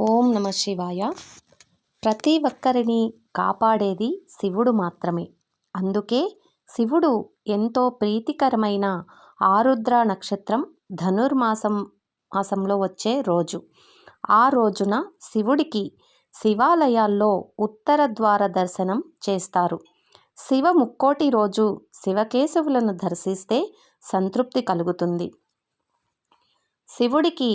ఓం నమ శివాయ. ప్రతి ఒక్కరిని కాపాడేది శివుడు మాత్రమే. అందుకే శివుడు ఎంతో ప్రీతికరమైన ఆరుద్ర నక్షత్రం మాసంలో వచ్చే రోజు. ఆ రోజున శివుడికి శివాలయాల్లో ఉత్తర ద్వార దర్శనం చేస్తారు. శివ ముక్కోటి రోజు శివకేశవులను దర్శిస్తే సంతృప్తి కలుగుతుంది. శివుడికి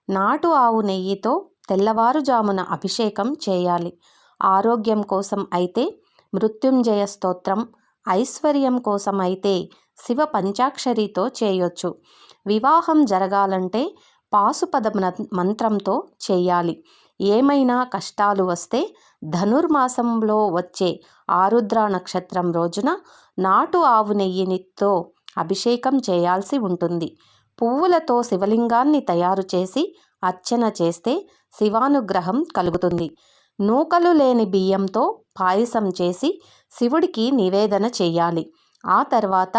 నాటు ఆవు నెయ్యితో తెల్లవారుజామున అభిషేకం చేయాలి. ఆరోగ్యం కోసం అయితే మృత్యుంజయ స్తోత్రం, ఐశ్వర్యం కోసం అయితే శివ పంచాక్షరితో చేయొచ్చు. వివాహం జరగాలంటే పాశుపద మంత్రంతో చేయాలి. ఏమైనా కష్టాలు వస్తే ధనుర్మాసంలో వచ్చే ఆరుద్ర నక్షత్రం రోజున నాటు ఆవు నెయ్యితో అభిషేకం చేయాల్సి ఉంటుంది. పువ్వులతో శివలింగాన్ని తయారు చేసి అర్చన చేస్తే శివానుగ్రహం కలుగుతుంది. నూకలు లేని బియ్యంతో పాయసం చేసి శివుడికి నివేదన చేయాలి. ఆ తర్వాత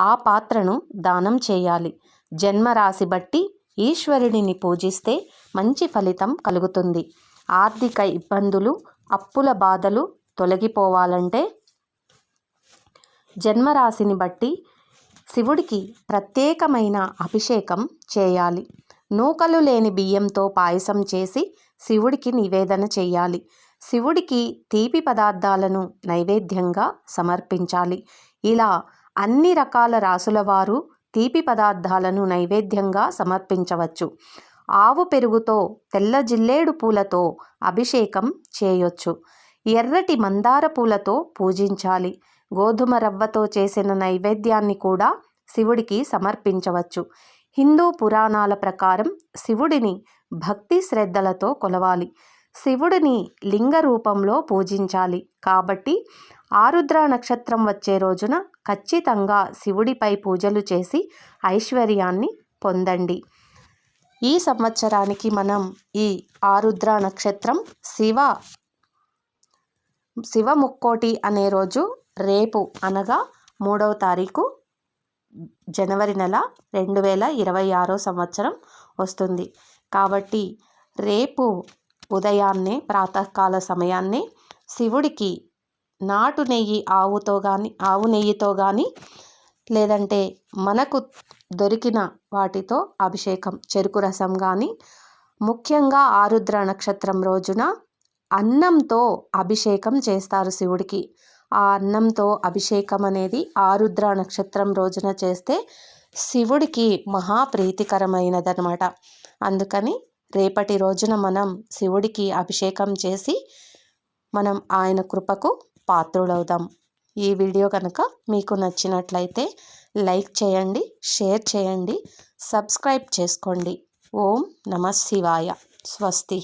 ఆ పాత్రను దానం చేయాలి. జన్మరాశి బట్టి ఈశ్వరుడిని పూజిస్తే మంచి ఫలితం కలుగుతుంది. ఆర్థిక ఇబ్బందులు, అప్పుల బాధలు తొలగిపోవాలంటే జన్మరాశిని బట్టి శివుడికి ప్రత్యేకమైన అభిషేకం చేయాలి. నూకలు లేని బియ్యంతో పాయసం చేసి శివుడికి నివేదన చేయాలి. శివుడికి తీపి పదార్థాలను నైవేద్యంగా సమర్పించాలి. ఇలా అన్ని రకాల రాసుల వారు తీపి పదార్థాలను నైవేద్యంగా సమర్పించవచ్చు. ఆవు పెరుగుతో, తెల్ల జిల్లేడు పూలతో అభిషేకం చేయొచ్చు. ఎర్రటి మందార పూలతో పూజించాలి. గోధుమ రవ్వతో చేసిన నైవేద్యాన్ని కూడా శివుడికి సమర్పించవచ్చు. హిందూ పురాణాల ప్రకారం శివుడిని భక్తి శ్రద్ధలతో కొలవాలి. శివుడిని లింగ రూపంలో పూజించాలి. కాబట్టి ఆరుద్ర నక్షత్రం వచ్చే రోజున ఖచ్చితంగా శివుడిపై పూజలు చేసి ఐశ్వర్యాన్ని పొందండి. ఈ సంవత్సరానికి మనం ఈ ఆరుద్ర నక్షత్రం శివ ముక్కోటి అనే రోజు రేపు అనగా 3వ తారీఖు జనవరి నెల 2026 సంవత్సరం వస్తుంది. కాబట్టి రేపు ఉదయాన్నే ప్రాతకాల సమయాన్నే శివుడికి నాటు నెయ్యి ఆవు నెయ్యితో కానీ లేదంటే మనకు దొరికిన వాటితో అభిషేకం, చెరుకు రసం కానీ, ముఖ్యంగా ఆరుద్ర నక్షత్రం రోజున అన్నంతో అభిషేకం చేస్తారు శివుడికి. ఆ అన్నంతో అభిషేకం అనేది ఆరుద్ర నక్షత్రం రోజున చేస్తే శివుడికి మహా ప్రీతికరమైనదనమాట. అందుకని రేపటి రోజున మనం శివుడికి అభిషేకం చేసి మనం ఆయన కృపకు పాత్రులవుదాం. ఈ వీడియో కనుక మీకు నచ్చినట్లయితే లైక్ చేయండి, షేర్ చేయండి, సబ్స్క్రైబ్ చేసుకోండి. ఓం నమ శివాయ. స్వస్తి.